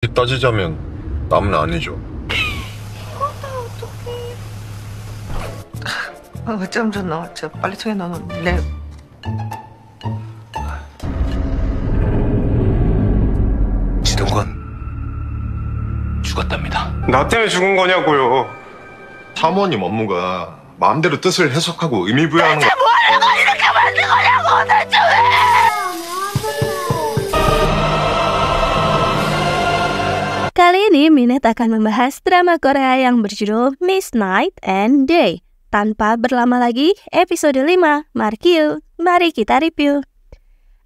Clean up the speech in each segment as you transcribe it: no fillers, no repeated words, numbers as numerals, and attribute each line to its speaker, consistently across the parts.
Speaker 1: 따지자면 남은 아니죠.
Speaker 2: 어쩜 좋노? 저 빨래통에 넣어놓은 내
Speaker 3: 지동건 죽었답니다.
Speaker 1: 나 때문에 죽은 거냐고요. 사모님 업무가 마음대로 뜻을 해석하고 의미 부여하는 거.
Speaker 4: Kali ini Minette akan membahas drama Korea yang berjudul Miss Night and Day. Tanpa berlama lagi, episode 5, Markyu. Mari kita review.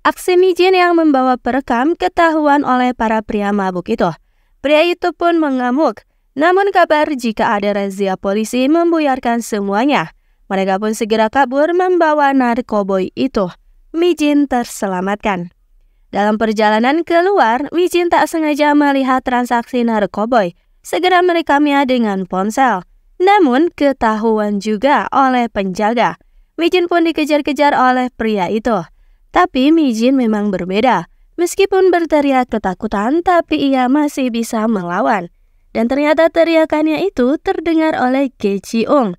Speaker 4: Aksi micin yang membawa perekam ketahuan oleh para pria mabuk itu. Pria itu pun mengamuk. Namun kabar jika ada razia polisi membuyarkan semuanya. Mereka pun segera kabur membawa narkoboy itu. Mijin terselamatkan. Dalam perjalanan keluar, Mijin tak sengaja melihat transaksi narkoboy. Segera merekamnya dengan ponsel. Namun ketahuan juga oleh penjaga. Mijin pun dikejar-kejar oleh pria itu. Tapi Mijin memang berbeda. Meskipun berteriak ketakutan, tapi ia masih bisa melawan. Dan ternyata teriakannya itu terdengar oleh Ge Ji-ung.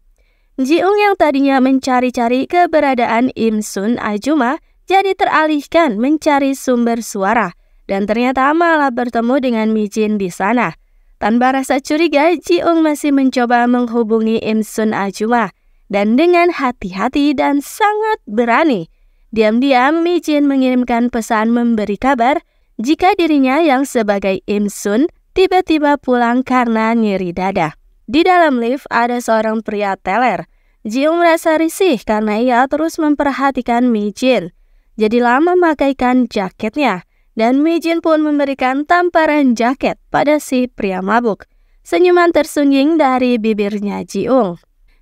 Speaker 4: Ji-ung yang tadinya mencari-cari keberadaan Im Sun Ajuma jadi teralihkan mencari sumber suara. Dan ternyata malah bertemu dengan Mijin di sana. Tanpa rasa curiga, Ji-ung masih mencoba menghubungi Im Sun Ajuma. Dan dengan hati-hati dan sangat berani, diam-diam Mijin mengirimkan pesan memberi kabar jika dirinya yang sebagai Im Sun tiba-tiba pulang karena nyeri dada. Di dalam lift ada seorang pria teler. Ji-ung merasa risih karena ia terus memperhatikan Mijin. Jadilah memakaikan jaketnya, dan Mijin pun memberikan tamparan jaket pada si pria mabuk. Senyuman tersungging dari bibirnya Ji-ung.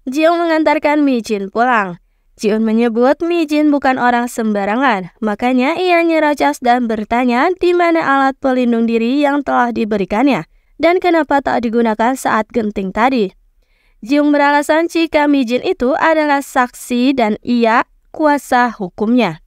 Speaker 4: Ji-ung mengantarkan Mijin pulang. Ji-ung menyebut Mijin bukan orang sembarangan, makanya ia nyerocos dan bertanya di mana alat pelindung diri yang telah diberikannya, dan kenapa tak digunakan saat genting tadi. Ji-ung beralasan jika Mijin itu adalah saksi dan ia kuasa hukumnya.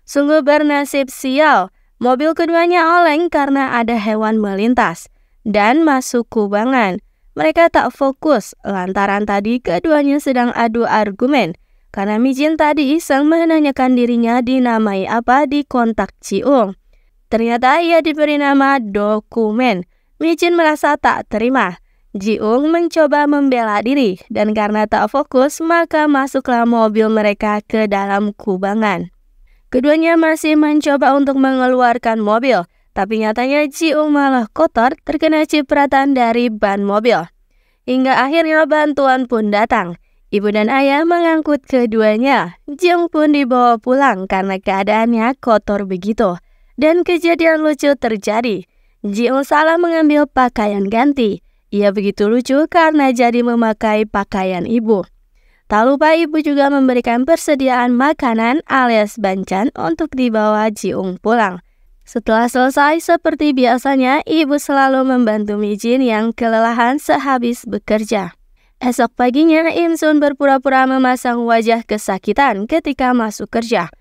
Speaker 4: Sungguh bernasib sial, mobil keduanya oleng karena ada hewan melintas dan masuk kubangan. Mereka tak fokus lantaran tadi keduanya sedang adu argumen karena Mijin tadi iseng menanyakan dirinya dinamai apa di kontak Ji-ung. Ternyata ia diberi nama dokumen. Mijin merasa tak terima. Ji-ung mencoba membela diri dan karena tak fokus maka masuklah mobil mereka ke dalam kubangan. Keduanya masih mencoba untuk mengeluarkan mobil, tapi nyatanya Ji-ung malah kotor terkena cipratan dari ban mobil. Hingga akhirnya bantuan pun datang. Ibu dan ayah mengangkut keduanya. Ji-ung pun dibawa pulang karena keadaannya kotor begitu. Dan kejadian lucu terjadi. Ji-ung salah mengambil pakaian ganti. Ia begitu lucu karena jadi memakai pakaian ibu. Tak lupa ibu juga memberikan persediaan makanan alias bancan untuk dibawa Ji-ung pulang. Setelah selesai seperti biasanya, ibu selalu membantu Mijin yang kelelahan sehabis bekerja. Esok paginya, Im Sun berpura-pura memasang wajah kesakitan ketika masuk kerja.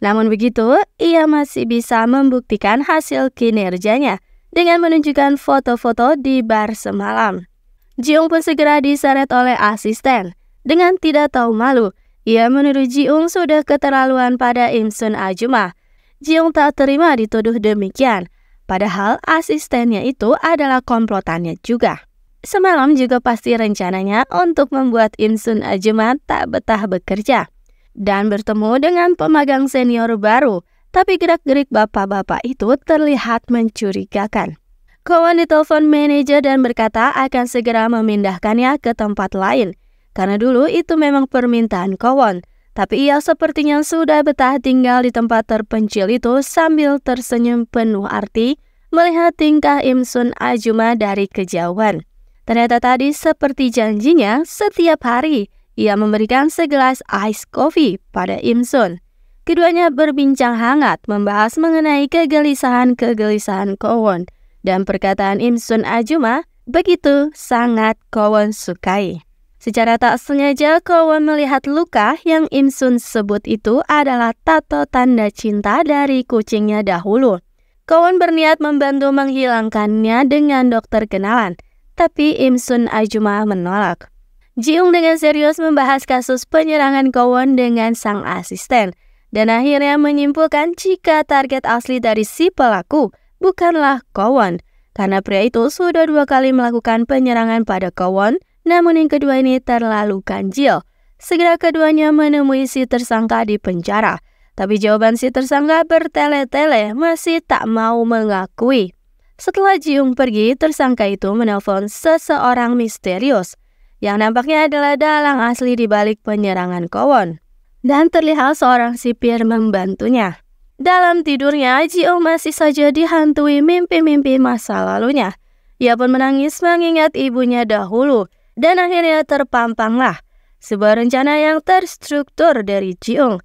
Speaker 4: Namun begitu, ia masih bisa membuktikan hasil kinerjanya dengan menunjukkan foto-foto di bar semalam. Ji-ung pun segera diseret oleh asisten. Dengan tidak tahu malu, ia menuduh Ji-ung sudah keterlaluan pada Im Sun Ajuma. Ji-ung tak terima dituduh demikian, padahal asistennya itu adalah komplotannya juga. Semalam juga pasti rencananya untuk membuat Im Sun Ajuma tak betah bekerja dan bertemu dengan pemagang senior baru, tapi gerak-gerik bapak-bapak itu terlihat mencurigakan. Kwon ditelepon manajer dan berkata akan segera memindahkannya ke tempat lain. Karena dulu itu memang permintaan Kwon, tapi ia sepertinya sudah betah tinggal di tempat terpencil itu sambil tersenyum penuh arti melihat tingkah Im Sun Ajuma dari kejauhan. Ternyata tadi seperti janjinya, setiap hari ia memberikan segelas ice coffee pada Im Sun. Keduanya berbincang hangat membahas mengenai kegelisahan-kegelisahan Kwon, dan perkataan Im Sun Ajuma begitu sangat Kwon sukai. Secara tak sengaja, Kwon melihat luka yang Im Sun sebut itu adalah tato tanda cinta dari kucingnya dahulu. Kwon berniat membantu menghilangkannya dengan dokter kenalan, tapi Im Sun Ajuma menolak. Ji-ung dengan serius membahas kasus penyerangan Kwon dengan sang asisten, dan akhirnya menyimpulkan jika target asli dari si pelaku bukanlah Kwon, karena pria itu sudah 2 kali melakukan penyerangan pada Kwon, namun yang kedua ini terlalu ganjil. Segera keduanya menemui si tersangka di penjara, tapi jawaban si tersangka bertele-tele masih tak mau mengakui. Setelah Ji-ung pergi, tersangka itu menelpon seseorang misterius yang nampaknya adalah dalang asli di balik penyerangan Kwon, dan terlihat seorang sipir membantunya. Dalam tidurnya, Ji-ung masih saja dihantui mimpi-mimpi masa lalunya. Ia pun menangis mengingat ibunya dahulu, dan akhirnya terpampanglah sebuah rencana yang terstruktur dari Ji-ung.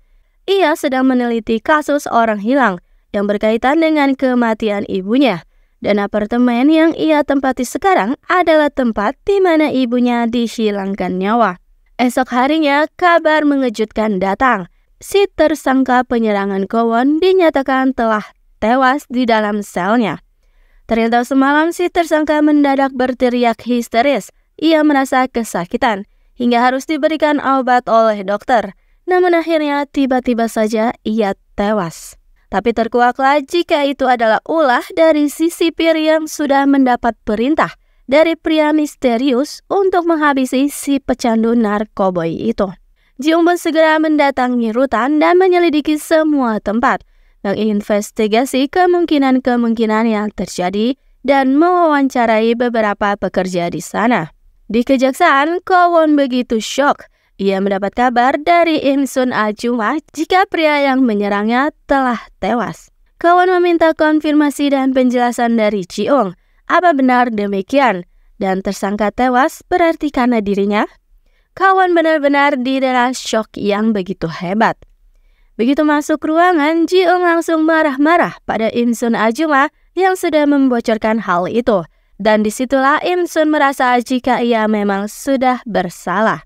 Speaker 4: Ia sedang meneliti kasus orang hilang yang berkaitan dengan kematian ibunya, dan apartemen yang ia tempati sekarang adalah tempat di mana ibunya dihilangkan nyawa. Esok harinya, kabar mengejutkan datang. Si tersangka penyerangan Kwon dinyatakan telah tewas di dalam selnya. Ternyata semalam si tersangka mendadak berteriak histeris. Ia merasa kesakitan hingga harus diberikan obat oleh dokter. Namun akhirnya tiba-tiba saja ia tewas. Tapi terkuaklah jika itu adalah ulah dari si sipir yang sudah mendapat perintah dari pria misterius untuk menghabisi si pecandu narkoboy itu. Ji-ung pun segera mendatangi rutan dan menyelidiki semua tempat, menginvestigasi kemungkinan-kemungkinan yang terjadi dan mewawancarai beberapa pekerja di sana. Di kejaksaan, Kwon begitu syok. Ia mendapat kabar dari Im Sun Ajuma jika pria yang menyerangnya telah tewas. Kwon meminta konfirmasi dan penjelasan dari Ji-ung. Apa benar demikian? Dan tersangka tewas berarti karena dirinya? Kwon benar-benar didera syok yang begitu hebat. Begitu masuk ruangan, Ji-ung langsung marah-marah pada Im Sun Ajuma yang sudah membocorkan hal itu. Dan disitulah Im Sun merasa jika ia memang sudah bersalah.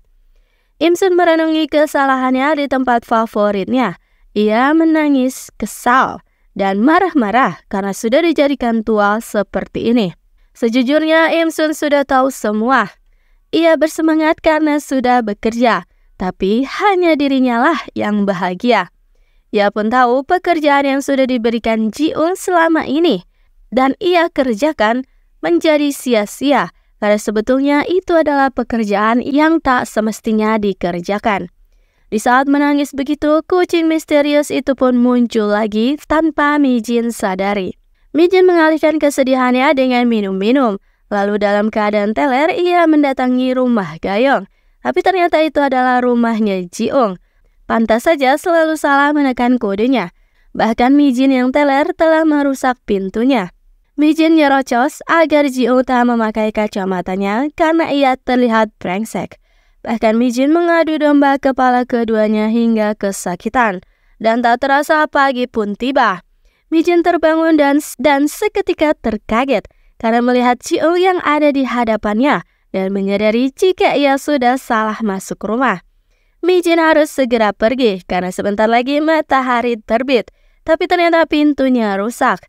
Speaker 4: Im Sun merenungi kesalahannya di tempat favoritnya. Ia menangis kesal dan marah-marah karena sudah dijadikan tual seperti ini. Sejujurnya Im Sun sudah tahu semua. Ia bersemangat karena sudah bekerja, tapi hanya dirinya lah yang bahagia. Ia pun tahu pekerjaan yang sudah diberikan Ji-ung selama ini, dan ia kerjakan menjadi sia-sia. Karena sebetulnya itu adalah pekerjaan yang tak semestinya dikerjakan. Di saat menangis begitu, kucing misterius itu pun muncul lagi tanpa Mi-jin sadari. Mi-jin mengalihkan kesedihannya dengan minum-minum. Lalu dalam keadaan teler, ia mendatangi rumah Gayong. Tapi ternyata itu adalah rumahnya Ji-ung. Pantas saja selalu salah menekan kodenya. Bahkan Mi-jin yang teler telah merusak pintunya. Mi-jin nyerocos agar Ji-ung tak memakai kacamatanya karena ia terlihat brengsek. Bahkan Mi-jin mengadu domba kepala keduanya hingga kesakitan. Dan tak terasa pagi pun tiba. Mi-jin terbangun dan seketika terkaget karena melihat Ji-ung yang ada di hadapannya dan menyadari jika ia sudah salah masuk rumah. Mi-jin harus segera pergi karena sebentar lagi matahari terbit. Tapi ternyata pintunya rusak.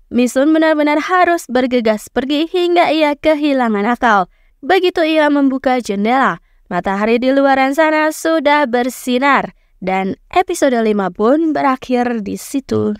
Speaker 4: Mi-sun benar-benar harus bergegas pergi hingga ia kehilangan akal. Begitu ia membuka jendela, matahari di luaran sana sudah bersinar. Dan episode 5 pun berakhir di situ.